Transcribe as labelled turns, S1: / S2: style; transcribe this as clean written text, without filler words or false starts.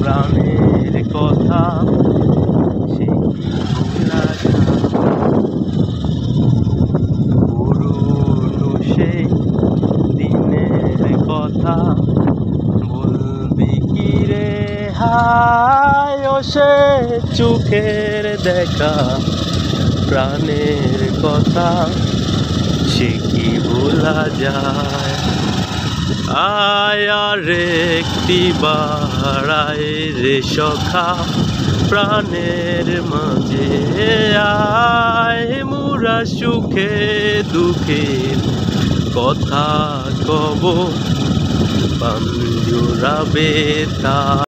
S1: প্রাণের কথা সে কি ভোলা যায়? পুরনো সেই দিনের কথা বলবি কি রে হায়? ও সে চোখের দেখা প্রাণের কথা সে কি ভোলা যায়? আয় আর একটি বাড়ায় রে সখা প্রাণের মাঝে আয়, মোরা সুখে দুঃখে কথা কব পাঞ্জুরাবে তা।